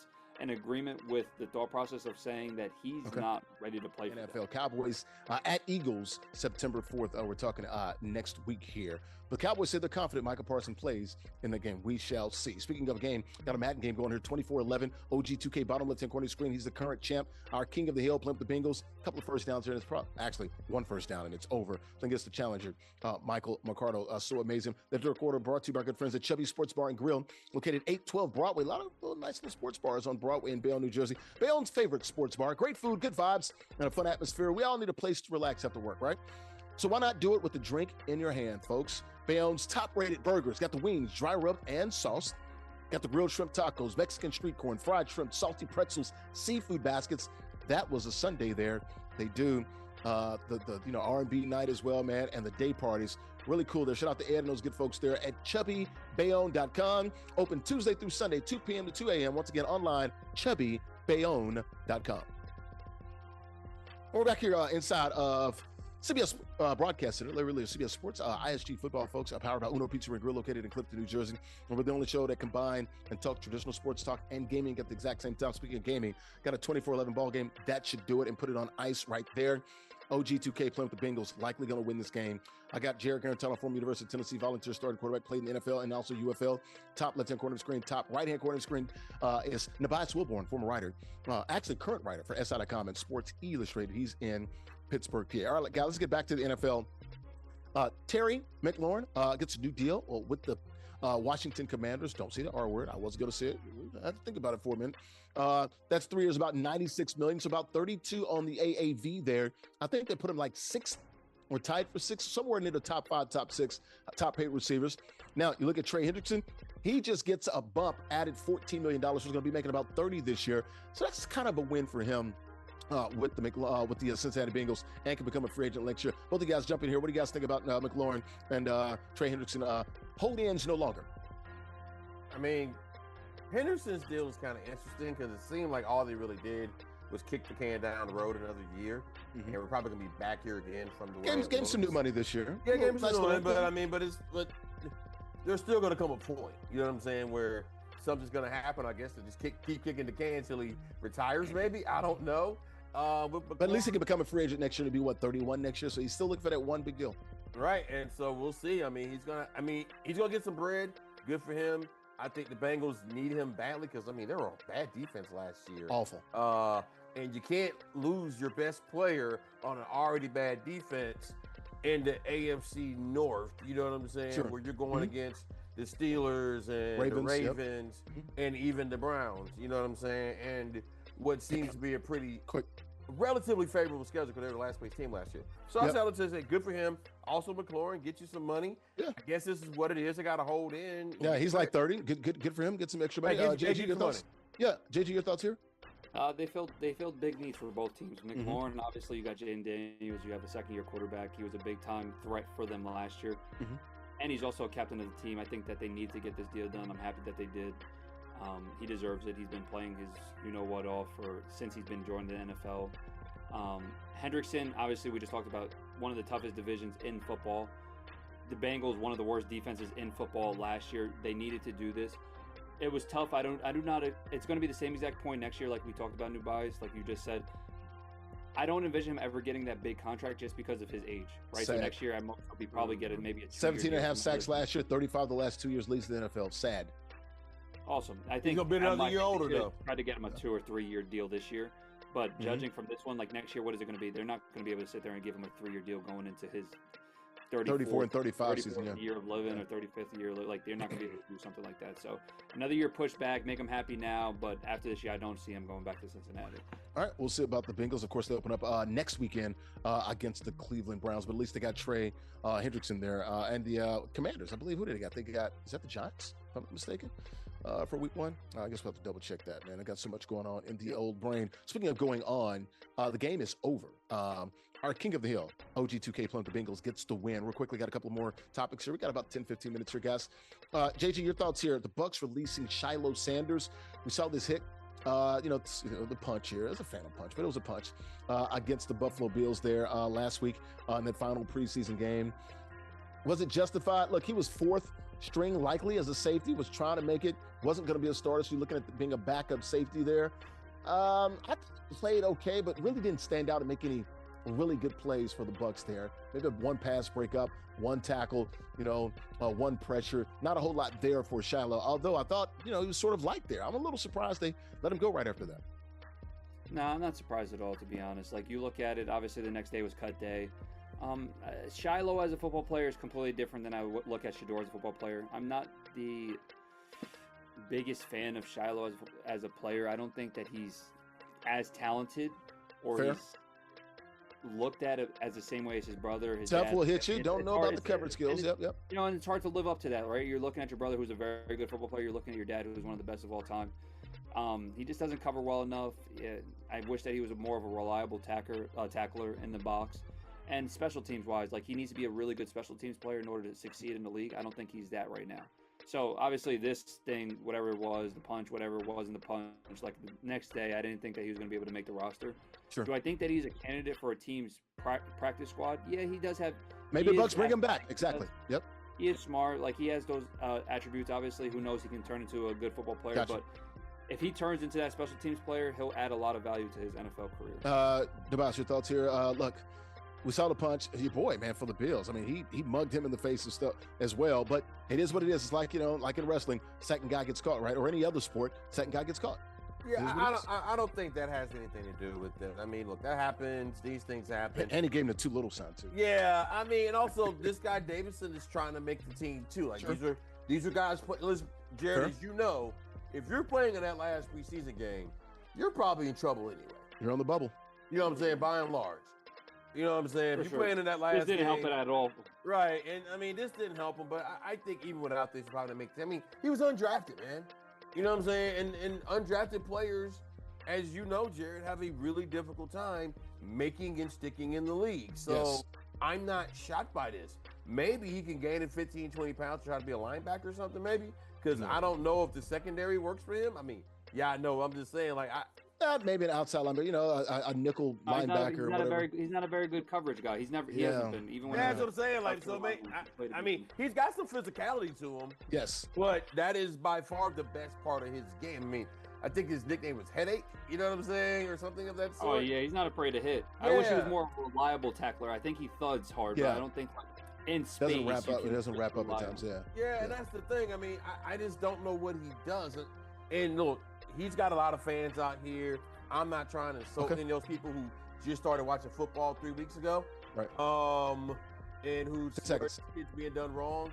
with the thought process of saying that he's not ready to play for NFL Cowboys at Eagles September 4th. We're talking next week here. But Cowboys said they're confident Micah Parsons plays in the game. We shall see. Speaking of a game, got a Madden game going here, 24-11. OG2K bottom left-hand corner screen. He's the current champ. Our king of the hill, playing with the Bengals. A couple of first downs here, and it's actually one first down, and it's over. Then gets the challenger, Michael McCardle. SooAmazing. The third quarter brought to you by our good friends at Chubby Sports Bar and Grill, located 812 Broadway. A lot of little nice little sports bars on Broadway in Bayonne, New Jersey. Bayonne's favorite sports bar. Great food, good vibes, and a fun atmosphere. We all need a place to relax after work, right? So why not do it with the drink in your hand, folks? Bayonne's top-rated burgers. Got the wings, dry rubbed and sauced. Got the grilled shrimp tacos, Mexican street corn, fried shrimp, salty pretzels, seafood baskets. That was a Sunday there. They do the R&B night as well, man, and the day parties. Really cool there. Shout out to Ed and those good folks there at chubbybayonne.com. Open Tuesday through Sunday, 2 p.m. to 2 a.m. Once again, online, chubbybayonne.com. We're back here inside of CBS Broadcast Center, Larry Ridley, CBS Sports, ISG football, folks, powered by Uno Pizza and Grill, located in Clifton, New Jersey. And we're the only show that combine and talk traditional sports talk and gaming at the exact same time. Speaking of gaming, got a 24-11 ball game. That should do it, and put it on ice right there. OG2K playing with the Bengals, likely going to win this game. I got Jarrett Guarantano, former University of Tennessee volunteer starting quarterback, played in the NFL and also UFL. Top left-hand corner of the screen, top right-hand corner of the screen is Nubyjas Wilborn, former writer, actually current writer for SI.com and Sports Illustrated. He's in Pittsburgh, PA. All right, guys, let's get back to the NFL. Terry McLaurin gets a new deal with the Washington Commanders. Don't say the R word. I wasn't going to say it. I had to think about it for a minute. That's 3 years, about $96 million. So about 32 on the AAV there. I think they put him like 6th or tied for 6th, somewhere near the top 5, top 6, top paid receivers. Now you look at Trey Hendrickson. He just gets a bump, added $14 million. So he's going to be making about 30 this year. So that's kind of a win for him. With the Cincinnati Bengals, and can become a free agent next year. Both of you guys jump in here. What do you guys think about McLaurin and Trey Hendrickson? Hold-ins no longer. I mean, Henderson's deal is kind of interesting because it seemed like all they really did was kick the can down the road another year, and we're probably gonna be back here again from the Gave some new money this year. Yeah, gave some new money, but there's still gonna come a point. You know what I'm saying? Where something's gonna happen. I guess to just keep kicking the can until he retires. Maybe, I don't know. But at least he can become a free agent next year to be 31 next year. So he's still looking for that one big deal. Right, and so we'll see. I mean, he's gonna get some bread. Good for him. I think the Bengals need him badly because they were a bad defense last year. Awful. And you can't lose your best player on an already bad defense in the AFC North. You know what I'm saying? Sure. Where you're going against the Steelers and the Ravens and even the Browns. You know what I'm saying? And what seems to be a pretty relatively favorable schedule because they were the last place team last year. So I would say good for him. Also, McLaurin, get you some money. Yeah. I guess this is what it is. They got to hold in. Yeah, he's like 30. Good for him. Get some extra money. JG, your thoughts? Yeah, JG, your thoughts here? They filled big needs for both teams. McLaurin, obviously, you got Jaden Daniels. You have a second-year quarterback. He was a big-time threat for them last year. And he's also a captain of the team. I think that they need to get this deal done. I'm happy that they did. He deserves it. He's been playing his you-know-what off since he's been joined the NFL. Hendrickson, obviously, we just talked about one of the toughest divisions in football. The Bengals, one of the worst defenses in football last year. They needed to do this. It was tough. It's going to be the same exact point next year, like we talked about Nubyjas, like you just said. I don't envision him ever getting that big contract just because of his age, right? Sad. So next year, I'll be probably getting maybe a 17.5 sacks last year, 35 the last 2 years, leads the NFL. Sad. Awesome. I think he's gonna be another year older though. Tried to get him a 2 or 3 year deal this year, but judging from this one, like next year, what is it going to be? They're not going to be able to sit there and give him a 3-year deal going into his 34 and 35 season, year of living or 35th year. Like they're not going to be able to do something like that. So another year pushed back, make him happy now, but after this year, I don't see him going back to Cincinnati. All right, we'll see about the Bengals. Of course, they open up next weekend against the Cleveland Browns, but at least they got Trey Hendrickson there and the Commanders. I believe who did they got? Is that the Giants? If I'm not mistaken. For week 1. I guess we'll have to double check that, man. I got so much going on in the old brain. Speaking of going on, the game is over. Our king of the hill, OG2K playing the Bengals, gets the win. Real quickly, got a couple more topics here. We got about 10-15 minutes here, guys. JG, your thoughts here. The Bucs releasing Shilo Sanders. We saw this hit. The punch here. It was a phantom punch, but it was a punch against the Buffalo Bills there last week in that final preseason game. Was it justified? Look, he was 4th. string likely as a safety, was trying to make it, wasn't going to be a starter. So you're looking at being a backup safety there. I played okay, but really didn't stand out and make any really good plays for the Bucs there. Maybe one pass breakup, one tackle, one pressure. Not a whole lot there for Shilo, although I thought, he was sort of light there. I'm a little surprised they let him go right after that. No, I'm not surprised at all, to be honest. Like, you look at it, obviously the next day was cut day. Shilo as a football player is completely different than I would look at Shedeur as a football player. I'm not the biggest fan of Shilo as a player. I don't think that he's as talented or Fair. he's looked at it as the same way as his brother. His Tough dad. will hit you. Don't know about the coverage skills. Yep. And it's hard to live up to that, right? You're looking at your brother who's a very good football player. You're looking at your dad who's one of the best of all time. He just doesn't cover well enough. I wish that he was more of a reliable tackler in the box. And special teams wise, like, he needs to be a really good special teams player in order to succeed in the league. I don't think he's that right now. So obviously this thing, whatever it was, the punch, whatever it was in the punch, like the next day, I didn't think that he was going to be able to make the roster. Sure. Do I think that he's a candidate for a team's practice squad? Yeah, he does have. Maybe the Bucs bring him back. Exactly. Yep. He is smart. Like, he has those attributes. Obviously, who knows, he can turn into a good football player. Gotcha. But if he turns into that special teams player, he'll add a lot of value to his NFL career. Nubyjas, your thoughts here? Look, we saw the punch. Your boy, man, for the Bills. I mean, he mugged him in the face and stuff as well. But it is what it is. It's like, like in wrestling, second guy gets caught, right? Or any other sport, second guy gets caught. Yeah, I don't think that has anything to do with it. I mean, look, that happens. These things happen. And he gave him the too little sign, too. Yeah, I mean, and also this guy Davidson is trying to make the team, too. Like, sure. these are guys. Listen, Jarrett, Sure. as you know, if you're playing in that last preseason game, you're probably in trouble anyway. You're on the bubble. You know what I'm saying? By and large. You know what I'm saying? If you're playing in that last This didn't game, help it at all. Right, and I mean, this didn't help him, but I think even without this, probably make. I mean, he was undrafted, man. You know what I'm saying? And undrafted players, as you know, Jarrett, have a really difficult time making and sticking in the league. So Yes. I'm not shocked by this. Maybe he can gain in 15, 20 pounds, try to be a linebacker or something, maybe. Because I don't know if the secondary works for him. I mean, yeah, I know. I'm just saying, like, Maybe an outside linebacker, a nickel linebacker. He's not a very good coverage guy. He hasn't been, even when. That's what I'm saying. Like, so I mean, he's got some physicality to him. Yes. But that is by far the best part of his game. I mean, I think his nickname was Headache. You know what I'm saying, or something of that sort. Oh yeah, he's not afraid to hit. Yeah. I wish he was more of a reliable tackler. I think he thuds hard, but I don't think in space. It doesn't wrap up at times. Yeah, and that's the thing. I mean, I just don't know what he does. And look, he's got a lot of fans out here. I'm not trying to insult any of those people who just started watching football 3 weeks ago. Right. And who's kids being done wrong.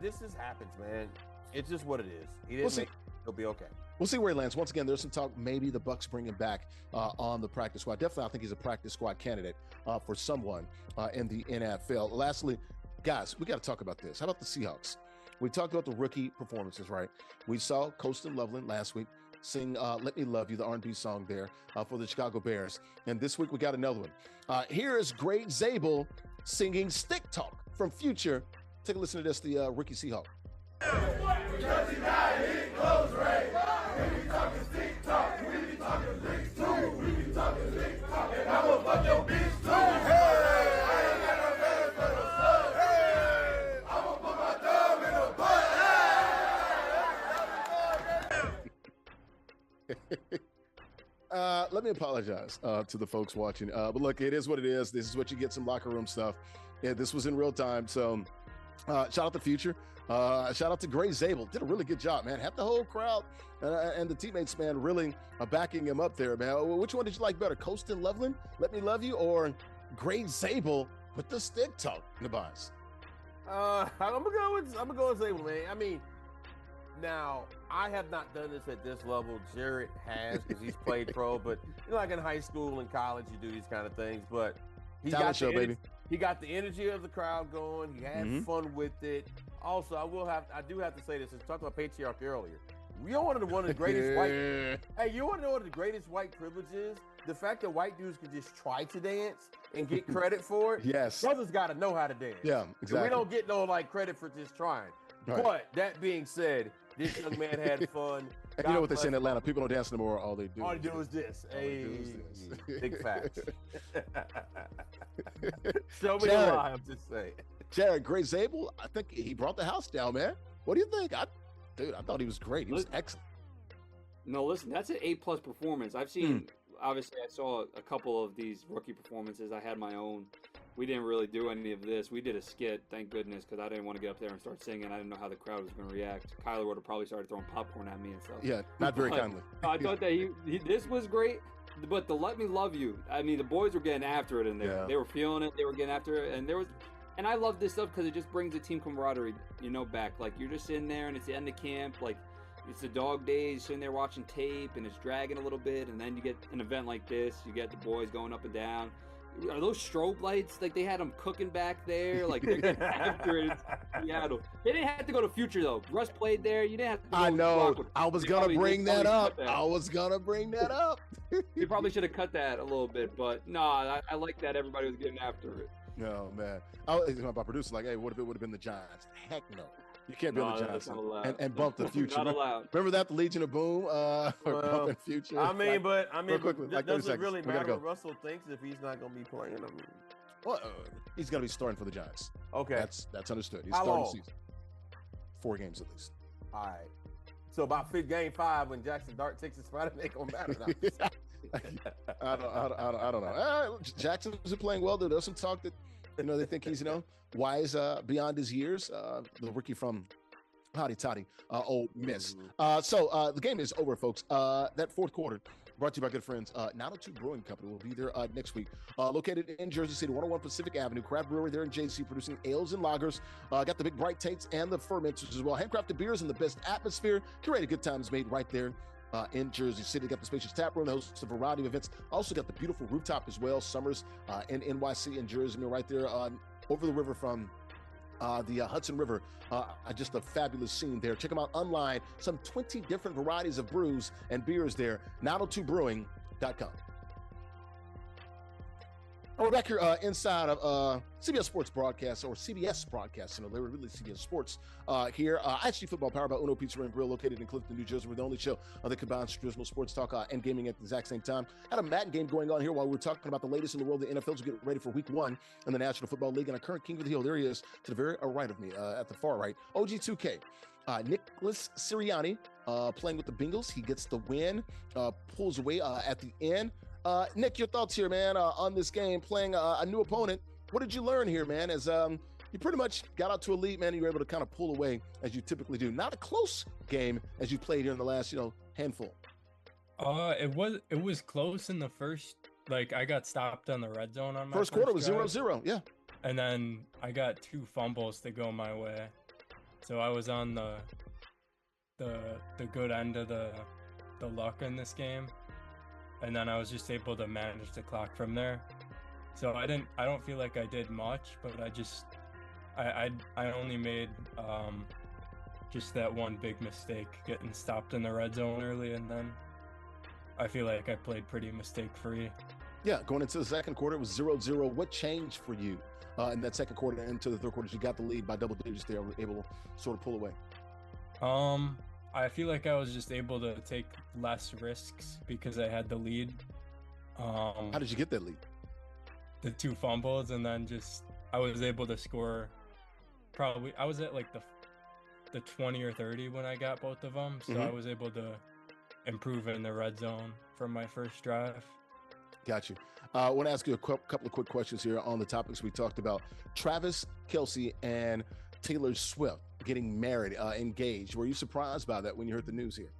This just happens, man. It's just what it is. He didn't make it. He'll be okay. We'll see where he lands. Once again, there's some talk maybe the Bucs bring him back on the practice squad. Definitely, I think he's a practice squad candidate for someone in the NFL. Lastly, guys, we got to talk about this. How about the Seahawks? We talked about the rookie performances, right? We saw Colston Loveland last week sing Let Me Love You, the R&B song there for the Chicago Bears. And this week we got another one. Here is Grey Zabel singing Stick Talk from Future. Take a listen to this, the rookie Seahawk. Let me apologize to the folks watching. But look, it is what it is. This is what you get, some locker room stuff. Yeah, this was in real time. So shout out to Future. Shout out to Grey Zabel. Did a really good job, man. Had the whole crowd and the teammates, man, really backing him up there, man. Which one did you like better? Colston Loveland, Let Me Love You, or Grey Zabel with the Stick Talk, Nubyjas? I'm gonna go with Zabel, man. I mean, now I have not done this at this level. Jarrett has, because he's played pro. But like in high school and college, you do these kind of things. But he got the energy of the crowd going. He had fun with it. Also, I do have to say this. Let's talk about patriarchy earlier. You want to know one of the greatest white. Hey, you want to know what the greatest white privilege is? The fact that white dudes can just try to dance and get credit for it. Yes. Brothers got to know how to dance. Yeah, exactly. So we don't get no credit for just trying. Right. But that being said, this young man had fun. And you know what they say in Atlanta? People don't dance anymore. All they do is this. Big facts. Show me the lie, I'm just saying. Jarrett, Grey Zabel, I think he brought the house down, man. What do you think? Dude, I thought he was great. He was excellent. No, listen, that's an A+ performance. I've seen, obviously, I saw a couple of these rookie performances. I had my own. We didn't really do any of this. We did a skit, thank goodness, because I didn't want to get up there and start singing. I didn't know how the crowd was going to react. Kyler would have probably started throwing popcorn at me and stuff. Yeah, not very kindly. I thought that this was great, but the Let Me Love You, I mean, the boys were getting after it in there. Yeah. They were feeling it. They were getting after it. And I love this stuff because it just brings the team camaraderie, back. Like, you're just sitting there, and it's the end of camp. Like, it's the dog days, sitting there watching tape, and it's dragging a little bit. And then you get an event like this. You get the boys going up and down. Are those strobe lights? Like, they had them cooking back there. Like, they're getting after it. Seattle. They didn't have to go to Future, though. Russ played there. You didn't have to go I know. I was going to bring that up. You probably should have cut that a little bit. But, no, I like that everybody was getting after it. No, man. I was thinking about producers like, hey, what if it would have been the Giants? Heck no. You can't be on the Giants and bump the Future. Not allowed. Remember that, the Legion of Boom? Bumping Future? I mean, quickly, like does it really matter what Russell thinks if he's not going to be playing? I mean, well, he's going to be starting for the Giants. Okay. That's understood. He's starting the season. 4 games at least. All right. So about game 5 when Jackson Dart takes his spot, it ain't going to matter now. I don't know. Jackson's been playing well. There's some talk that, they think he's, wise beyond his years. The rookie from Hotty Toddy, Ole Miss. So the game is over, folks. That fourth quarter brought to you by good friends. 902 Brewing Company will be there next week. Located in Jersey City, 101 Pacific Avenue. Craft brewery there in JC, producing ales and lagers. Got the big bright tates and the fermenters as well. Handcrafted beers and the best atmosphere. Curated good times made right there. In Jersey City. Got the spacious tap room, hosts a variety of events. Also got the beautiful rooftop as well. Summers in NYC and Jersey, right there over the river from the Hudson River. Just a fabulous scene there. Check them out online. Some 20 different varieties of brews and beers there. 902brewing.com. We're back here inside of CBS Sports Broadcast, or CBS Broadcast, Larry Ridley, CBS Sports here. ISG Football, powered by Uno Pizza and Grill, located in Clifton, New Jersey. We're the only show that combines traditional sports talk and gaming at the exact same time. Had a Madden game going on here while we were talking about the latest in the world of the NFL to get ready for Week 1 in the National Football League. And our current king of the hill, there he is, to the very right of me, at the far right, OG2K. Nicholas Sirianni playing with the Bengals. He gets the win, pulls away at the end. Nick, your thoughts here, man, on this game, playing a new opponent. What did you learn here, man, as you pretty much got out to a lead, man, and you were able to kind of pull away as you typically do? Not a close game as you played here in the last, handful. It was close in the first, I got stopped on the red zone on my first quarter was 0-0, yeah. And then I got 2 fumbles to go my way. So I was on the good end of the luck in this game. And then I was just able to manage the clock from there. So I don't feel like I did much, but I only made just that one big mistake, getting stopped in the red zone early, and then I feel like I played pretty mistake-free. Yeah, going into the second quarter, it was 0-0. What changed for you in that second quarter and into the third quarter? You got the lead by double digits there, able to sort of pull away. I feel like I was just able to take less risks because I had the lead. How did you get that lead? The 2 fumbles, and then I was able to score. Probably I was at the 20 or 30 when I got both of them, so I was able to improve in the red zone from my first drive. Got you. I want to ask you a couple of quick questions here on the topics we talked about. Travis Kelce and Taylor Swift getting married, engaged. Were you surprised by that when you heard the news here?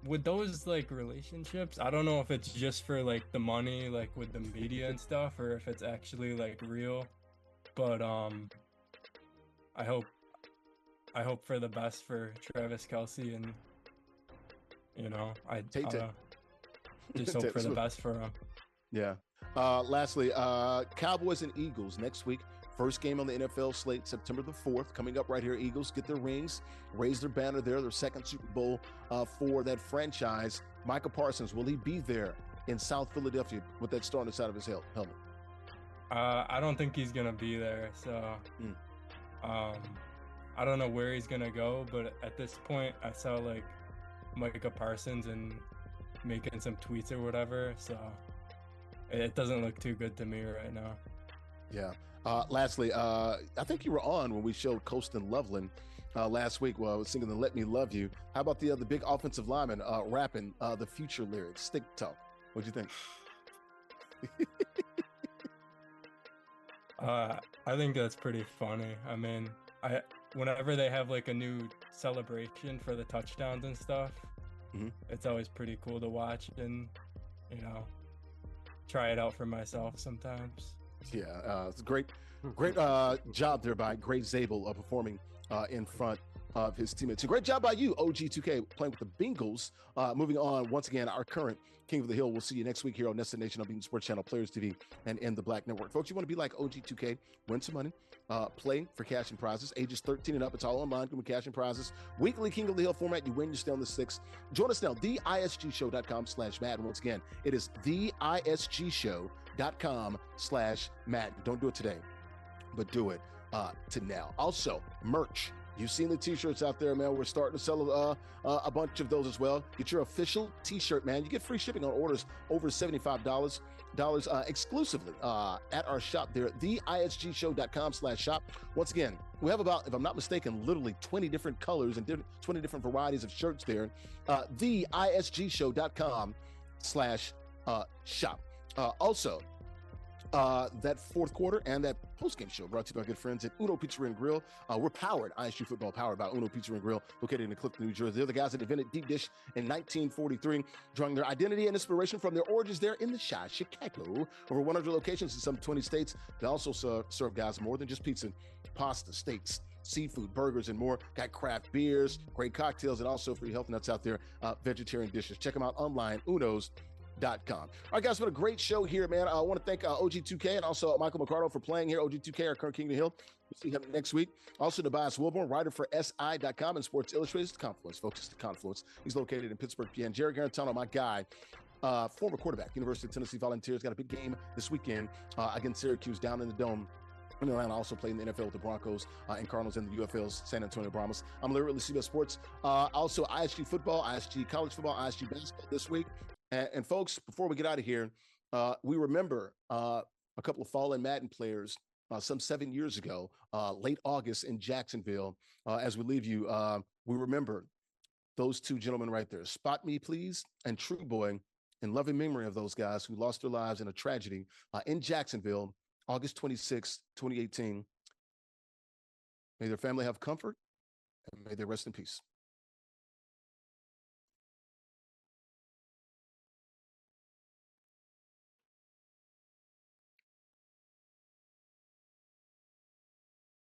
With those relationships, I don't know if it's just for the money, with the media and stuff, or if it's actually real. But I hope for the best for Travis Kelce, and I just hope for the best for him. Yeah. Lastly, Cowboys and Eagles next week. First game on the NFL slate, September the 4th, coming up right here. Eagles get their rings, raise their banner there, their second Super Bowl for that franchise. Micah Parsons, will he be there in South Philadelphia with that star on the side of his helmet? I don't think he's going to be there, so I don't know where he's going to go, but at this point, I saw Micah Parsons and making some tweets or whatever, so it doesn't look too good to me right now. Yeah. Lastly, I think you were on when we showed Colston Loveland last week while I was singing the Let Me Love You. How about the big offensive lineman rapping the future lyrics, Stick Talk? What'd you think? I think that's pretty funny. I mean, whenever they have like a new celebration for the touchdowns and stuff, it's always pretty cool to watch and, you know, try it out for myself sometimes. Yeah, it's great job there by Grey Zabel performing in front of his teammates. A great job by you, OG2K, playing with the Bengals. Moving on, once again, our current King of the Hill. We'll see you next week here on NESN Nation on Beating Sports Channel, Players TV, and in the Black Network. Folks, you want to be like OG2K, win some money, play for cash and prizes. Ages 13 and up, it's all online, come with cash and prizes. Weekly King of the Hill format, you win, you stay on the 6. Join us now, theisgshow.com/Madden. Once again, it is theisgshow.com/Madden. Don't do it today, but do it to now. Also, merch. You've seen the t-shirts out there, man. We're starting to sell a bunch of those as well. Get your official t-shirt, man. You get free shipping on orders over $75 exclusively at our shop there, theisgshow.com/shop. Once again, we have about, if I'm not mistaken, literally 20 different colors and 20 different varieties of shirts there. Theisgshow.com/shop. Also, that fourth quarter and that post-game show brought to you by good friends at Uno Pizzeria and Grill. We're powered, ISG football powered by Uno Pizzeria and Grill, located in Clifton, New Jersey. They're the guys that invented deep dish in 1943, drawing their identity and inspiration from their origins there in the Chi, Chicago. Over 100 locations in some 20 states. They also serve guys more than just pizza, pasta, steaks, seafood, burgers, and more. Got craft beers, great cocktails, and also for your health nuts out there, vegetarian dishes. Check them out online, unos.com. All right, guys, what a great show here, man. I want to thank OG2K and also Michael McCardle for playing here. OG2K, our current King of the Hill. We'll see him next week. Also, Nubyjas Wilborn, writer for SI.com and Sports Illustrated. It's the Confluence, folks. It's the Confluence. He's located in Pittsburgh, PA. Jarrett Guarantano, my guy, former quarterback, University of Tennessee Volunteers. Got a big game this weekend against Syracuse down in the Dome. In Atlanta, also playing in the NFL with the Broncos and Cardinals and the UFL's San Antonio Brahmas. I'm Larry Ridley, CBS Sports. Also, ISG football, ISG college football, ISG basketball this week. And folks, before we get out of here, we remember a couple of fallen Madden players some 7 years ago, late August in Jacksonville. As we leave you, we remember those two gentlemen right there, Spot Me Please and True Boy, in loving memory of those guys who lost their lives in a tragedy in Jacksonville, August 26, 2018. May their family have comfort and may they rest in peace.